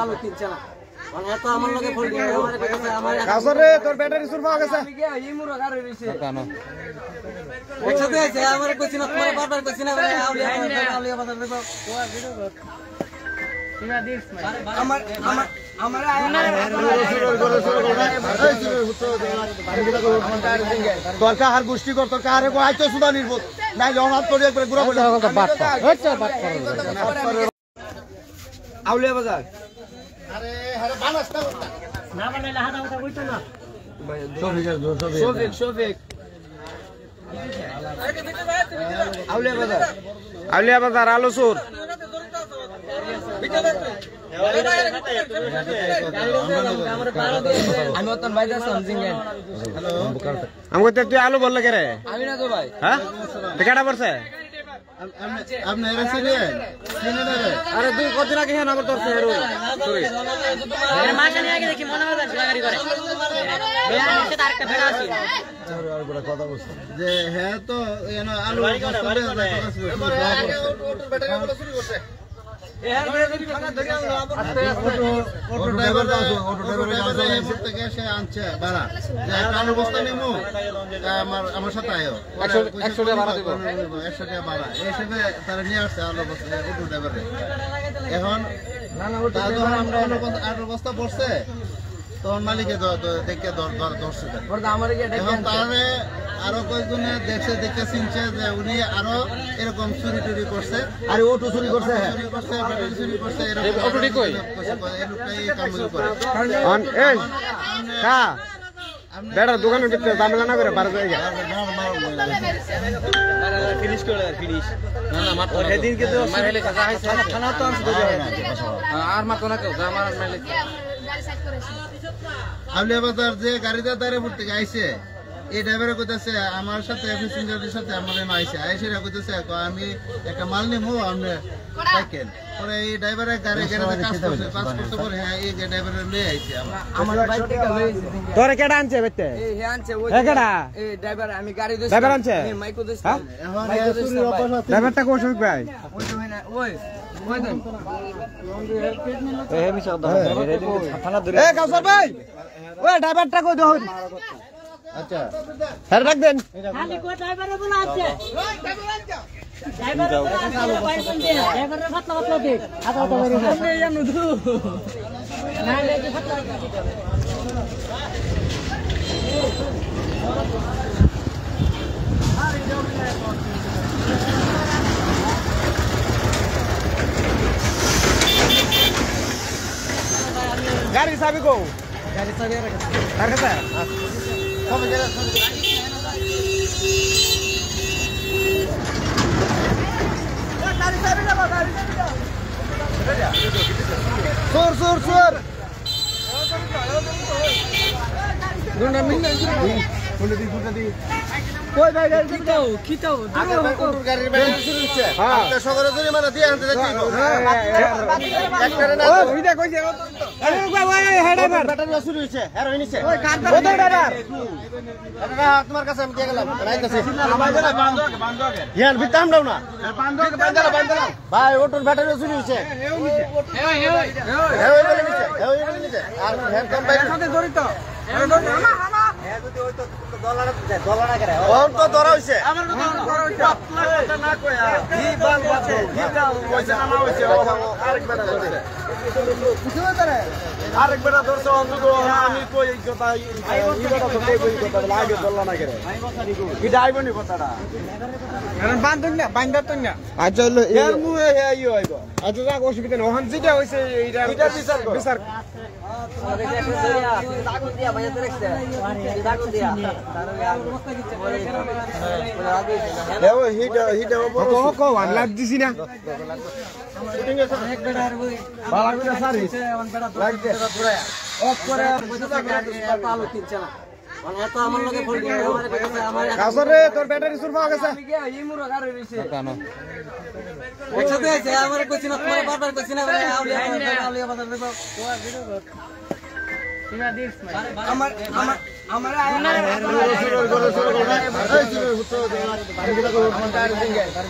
আলু কিনছে না মানে এত আমার লগে ফোন করে আমারে কইছে আমার কাছরে তোর ব্যাটারি সুর পাওয়া গেছে আমি গিয়া এই মুরো গারে রইছে কেন একসাথে আছে আমারে কইছে না তোমারে বারবার কইছে না আউলিয়া বাজার দেব তোমার ভিডিও কর তুইনা দিস আমার আমার আমারে তোর কাহার গোষ্ঠী কর তোর কাহারে কো আইতো সুদা নির্বোধ নাই জমাত করে একবার গুড়া বলে বাট আউলিয়া বাজার আরে আরে বানাসটা না বানাইলে হাতা হাতা কইতো না শফিক আউলিয়া বাজার আলু সুর আমি অতন ভাই যাচ্ছিলাম জিঙ্গেন হ্যালো আমাকে তুই আলু বললে কে রে আমি না তো ভাই হ্যাঁ কেডা পড়ছে আপনি এরা চিনেন আরে তুই কতদিন আগে হ্যাঁ নাম্বার তোর হেরো আরে মাকে নিয়ে আগে দেখি মনে হয় গাড়ি করে বেয়া আছে তার একটা বেড়া আছে কথা বলছে যে হ্যাঁ তো এনো আলু অটো ড্রাইভার থেকে সে আনছে ভাড়া আলু বস্তা নেমু আমার সাথে আয়ো 100 টাকা ভাড়া দিব 100 টাকা ভাড়া এই হিসেবে তারা নিয়ে আসছে আলু বস্তা অটো ড্রাইভারে এখন আমরা আলু বস্তা পড়ছে তখন মালিকে দেখে ধরছে এখন তাহলে আরো কয়েকজনে দেখছে দেখে চিনছে যে উনি আরো এরকম চুরি টুরি করছে আরে অটো চুরি করছে চুরি করছে এরকম এই কা বেড়ার দোকানের ভিতরে ঝামেলা না করে বারো জায়গা ফিনিশ করে ফিনিশ না না মাত্র সেদিনকে তো মারলে কাকা হইছে থানা তো আনছে আর মাত্র না কেউ আমার মারলে আউলিয়া বাজার যে গাড়িতে দাঁড়ে পড়তে আইছে এই ড্রাইভারে কইতাছে আমার সাথে প্যাসেঞ্জারের সাথে আমার আইছে আইসেরা কইতাছে আমি একটা মাল নিমু আপনি দেখেন পরে এই ড্রাইভারে গাড়িতে কাজ করতে পরে হ্যাঁ এই ড্রাইভারে লয়ে আইছে আমার বাইক থেকে লইছে তোরে কেডা আনছে বেতে এই হে আনছে ওই কেডা এই ড্রাইভার আমি গাড়ি দইছি ড্রাইভার আনছে এই মাইকো দইছি হ্যাঁ মাইকো দইছি ড্রাইভারটা কোন সময় ভাই ওই তো হয় না ওই দেন এ মিছা দাও থানা ধরে এ কাউসার ভাই ওই ড্রাইভারটা কই দহন আচ্ছা স্যার ডাক দেন খালি কো ড্রাইভারে বলা আছে ড্রাইভার পাইছেন দে ড্রাইভারের ফাতলা ফাতলা দে হাতা হাতা করে আমি জানো তো না লে ফাতলা গাড়ি চাবি কো গাড়ি চাবি কার কাছে সবে গেলে সুর সুর সুর দুটা মিনিট কই ভাই গাড়ি খিতাও আগে অটোর গাড়ির ব্যাটারি শুরু হচ্ছে আপনি সকালে জরিমানা দিয়ে আনতে যাচ্ছি একটারে না ও ভিডিও কইছে আরে ওই হেডার ব্যাটারি শুরু হচ্ছে আর হইছে ওই কার ড্রাইভার এটা তোমার কাছে আমি দিয়ে গেলাম রাইতাছি বান্ধব ইয়ার বিতাম দাও না বান্ধব ভাই অটোর ব্যাটারি শুরু হচ্ছে এই বলে নিচে আর হ্যান্ড কম বাইরে সাথে জড়িত অন তো ধরা হইছে আমার কথা না কইয়া কি বাল বাছে কি দাও কইছে না না হইছে আরেকবার ধরছে আরেকবার ধরছে অন্তত আমি কই কথা এই কথা তো কই কথা লাগে বললা না করে কি ডাইবনি কথাটা কারণ বান্ধন না বান্ধত না আচ্ছা এর মুহে হে ইও আইব আচ্ছা যাক অসুবিধা নেই ওখান যেটা হইছে এইটা বিচার তোর ব্যাটারি সুর পাওয়া গেছে একসাথে আছে আমার কইছি না তোমার বারবার কইছি না আউলিয়া বাজার দেব তোমার ভিডিও কর আমার আমার আমার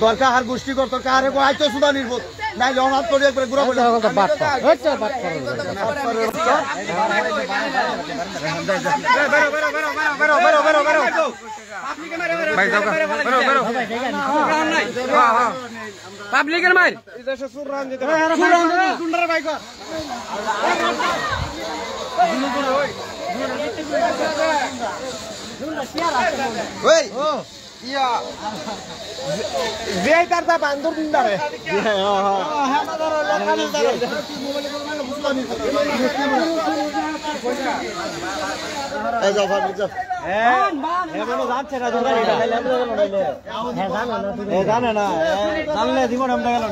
তোর কাহার গোষ্ঠী কর তোর কাহারে আইতো সুদা নির্বোধ নাই অনাথ করে একবার ঘুরা পড়ে পাবলিকের মার জানে না জানলে জীবন আমরা গেল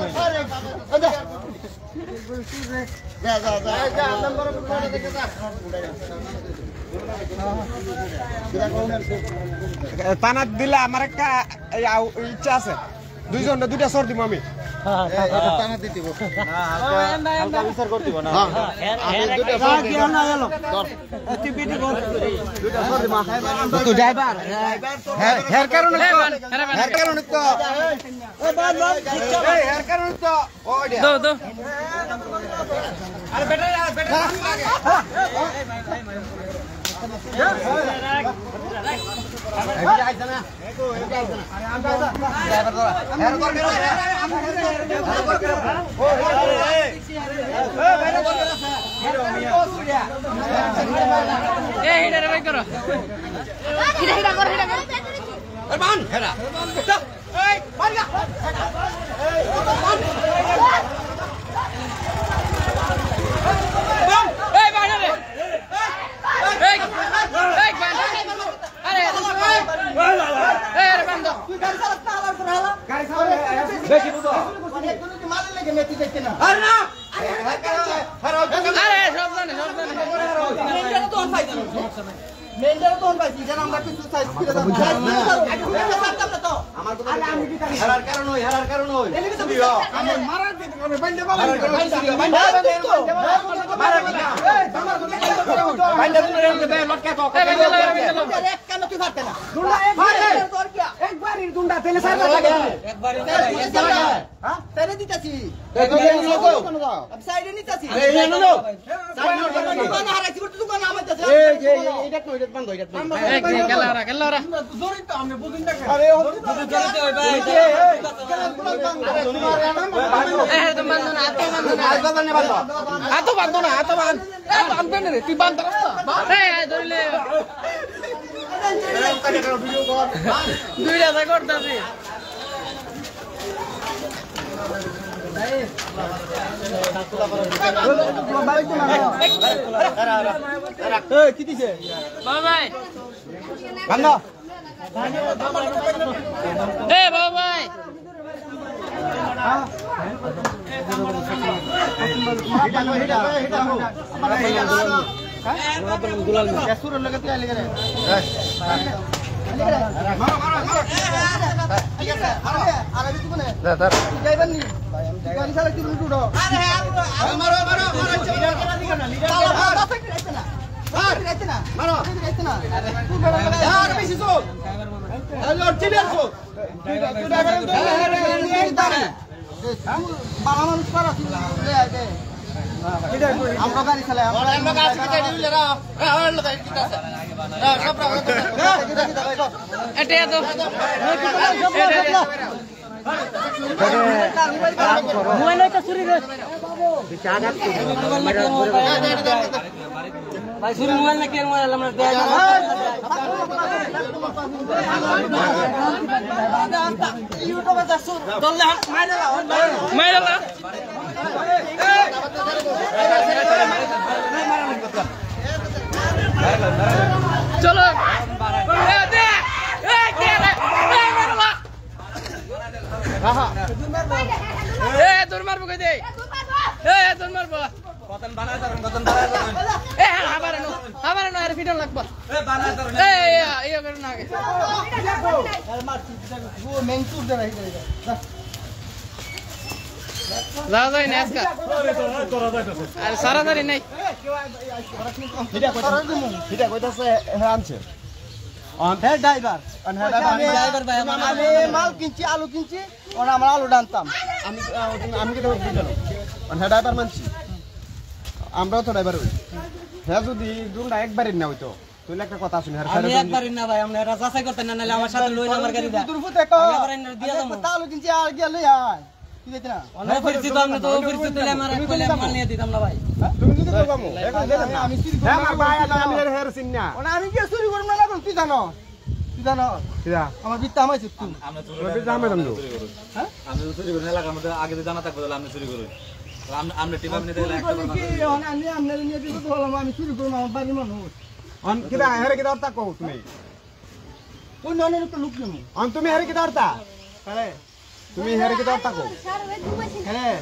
তানাত দিলে আমার একটা ইচ্ছা আছে দুইজন দুইটা সর দিব আমি কি দিছে ভাই ভাই আমরা গাড়ি চালাই মোবাইল হইতো চুরি ভাই চুরি মোবাইল না কেন মোবাইল আমরা দেয়া ইউটিউবে যাচ্ছো দল্লে মাইরা চলো তোর মারবো কই দে তোর মারবো কতন বানা করুন আবার না আর ভিডিও লাগবে এই করুন না আগে মারছি ও মেন টুর দে যাও যাই না আজকে আর সারাদারি নাই এটা কইতাছে আনছে হেড ড্রাইভার ড্রাইভার ভাই আমি মাল কিনছি আলু কিনছি ওরা আমার আলু ডানতাম আমি কি দেবো ড্রাইভার মানছি আমরাও তো ড্রাইভার হই হ্যাঁ যদি রুমটা একবারই না হইতো তুই একটা কথা শুনি আমি একবারই না ভাই আমরা এটা যাচাই করতে না নালে আমার সাথে লই না আমার গাড়ি দা দিয়া দাও আলু কিনছি আর গিয়া লই আয় কি দিতে না অনেক পরিচিত আমরা তো পরিচিত হলে আমার কইলে মাল নিয়ে দিতাম না ভাই তুমি কি করবামু আমি চুরি করব আমার ভাই আমি হের চিন না ওনা আমি কি চুরি করব না তুই জানো কিরা আমার বিত্তা আমাইছিস তুই আমরা চুরি জামে দম হ্যাঁ আমরা চুরি করি এলাকার মধ্যে আগে তো জানা থাকবে তাহলে আমরা চুরি করি আমরা টিম আপনি দিলে একটা কি ওনা আমি আমনে নিয়ে দিতে বললাম আমি চুরি করব আমার বাড়ির মানুষ অন কিরা হেরে কিরা অর্থ কও তুমি কোন ননের তো লুক নেমু অন তুমি হেরে কিরা অর্থ আরে তুমি হেরে কিরা অর্থ কও হ্যাঁ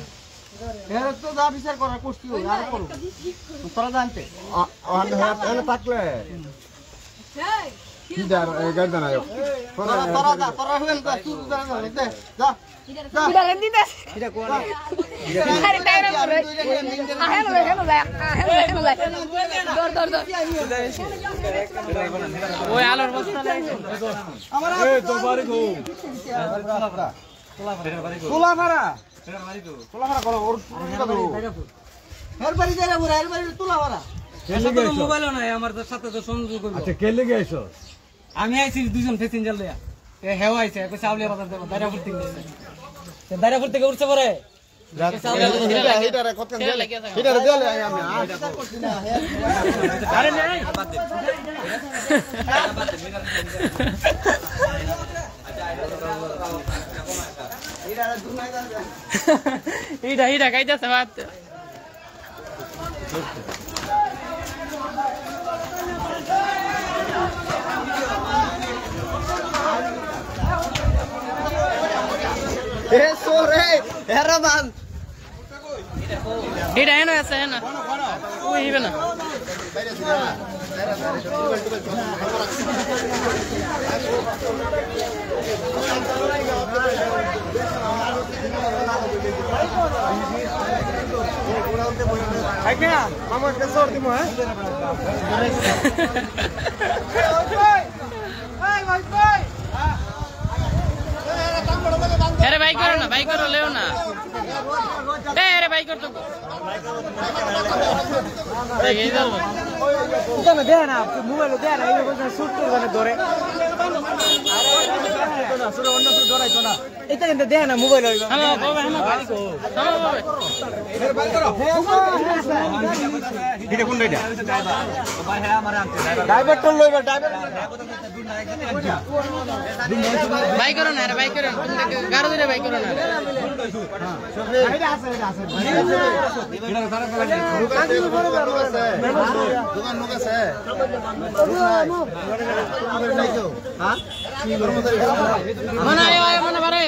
এর তো যা বিচার করার কষ্ট হই আর করো তোরা জানতে অন হেরে থাকলে কি দার গাড়ি না তোরা হইল তো তুই জানা দে যা এটা গন্দি দাস এটা কোন আরে টাইরে করে আহেন রে হেন যায় দর দর দর ওই আলোর বস্তা লাইছে আমার এই তো বাড়ি গো তোলা ভাড়া তোলা ভাড়া করো ওর এর বাড়ি যাইরা বুড়া এর বাড়ি তোলা ভাড়া মোবাইল নাই আমার সাথে তো সংযোগ করব আচ্ছা কে লেগে আইছো আমি আইছি দুজন প্যাসেঞ্জার লইয়া এ হেও আইছে কইছে আউলিয়া বাজার দেব দাইরাপুর থেকে সে দাইরাপুর থেকে উঠছে পরে হিটারে কত দিলে হিটারে দিলে আমি আরে নাই এটা কাইতাছে বাত এ সোরে হেরামান এটা এনো আছে না ওই হিবে না আইনা আমার কাছে সর দিমু হ্যাঁ আরে ভাই করো না ভাই করো লেও না আরে ভাই করতো এই দাও তুমি দে না মোবাইল দে না এই কথা শুট করবে না ধরে না শুরু অন্য শুরু ধরাইতো না এটা কিন্তু দে না মোবাইল হইলো হ্যালো বাবা হ্যালো হ্যালো বাবা এর বাই করো এটা কোন রাইডা ভাই হ্যাঁ আমারে আনতে ড্রাইভার তো লইবা ড্রাইভার ভাই করো না আরে ভাই করো গাড়ো দিলে ভাই করো না এটা আছে দোকান লোক আছে মনে আয় মনে বারে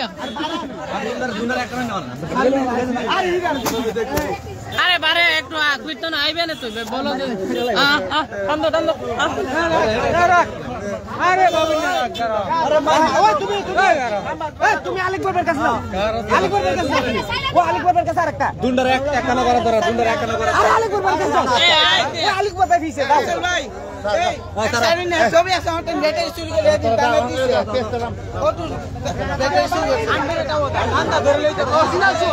আরে বারে একটু কইতো না আইবে না তুই বলো টান্দো টান্দো আরে বাবা না আরে ওই তুমি তুমি আলিক বাবার কাছে নাও আলিক বাবার কাছে ও আলিক বাবার কাছে আরেকটা দুন্ডার একটা না করা ধরা দুন্ডার একটা না করা আরে আলিক বাবার কাছে যাও এই আলিক বাবার দিছে দাও ভাই এই সাইরিন না সবই আছে আমার নেটে চুরি করে দিন তাহলে দিছে ও তুই নেটে চুরি করে আন্ডারে দাও আন্ডা ধরে লইতে ও সিনাছো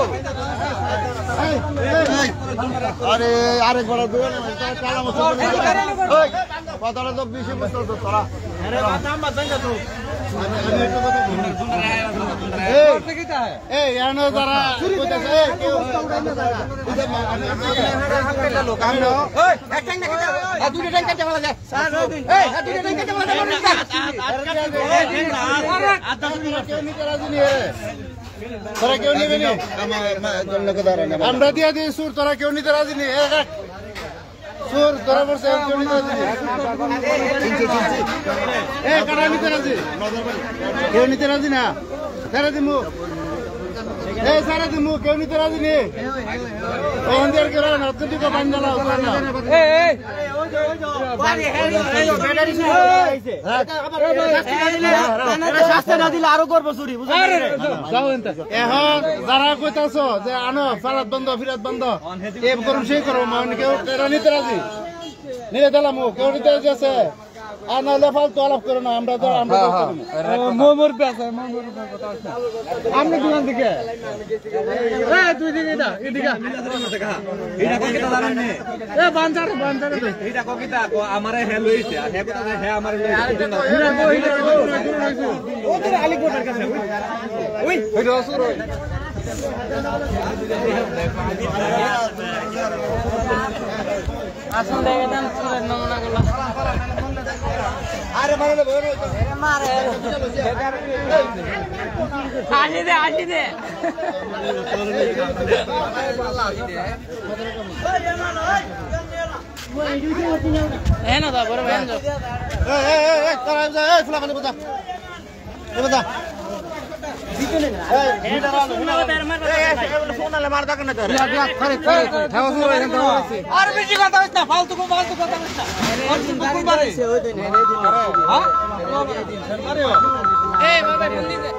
আরে আরেক বড় দুজন কালা মতো ওই কথাটা তো বেশি বুঝতো তো তোরা আরে দাম বাদ না তো আমি একটা কথা বলি এই এনো তারা কইতাছে এই কেউ লোক আমি না ওই এক ট্যাঙ্ক কেটে আ দুটো ট্যাঙ্ক কেটে বলা যায় এই দুটো ট্যাঙ্ক কেটে বলা যায় তোরা কেউ নিবি নি আমরা দিয়া দিই সুর তোরা কেউ নিতে রাজি নি সুর তোরা বলছে কেউ নিতে রাজি নি এ কারা নিতে রাজি কেউ নিতে রাজি না সারা দিমু এ সারা দিমু কেউ নিতে রাজি নি ওখান দিয়ে কেউ না তুই তো বান্ধা না এই এখন যারা কইতাছো যে আনো ফেরত বন্ধ ফিরাত বন্ধ এ করুন সেই করো মানে কেউ নিতে রাজি নিয়ে দিলাম কেউ নিতে রাজি আছে আর নাহলে ফালতু আলাপ করে না আমরা আপনি দোকান থেকে তুই দিকে আমারে হ্যাঁ লইছে আর হ্যাঁ কথা হ্যাঁ আমারে আলিগড়ের কাছে ওই আসুন দেখে দেন চুরের নমুনাগুলো আরে মারে মারে আসি দে না দা বড় ভাই ফুলাখালি বোঝা আর বেশি কথা হইছ না ফালতু কথা হইছ না এই বাবা বন্দি দে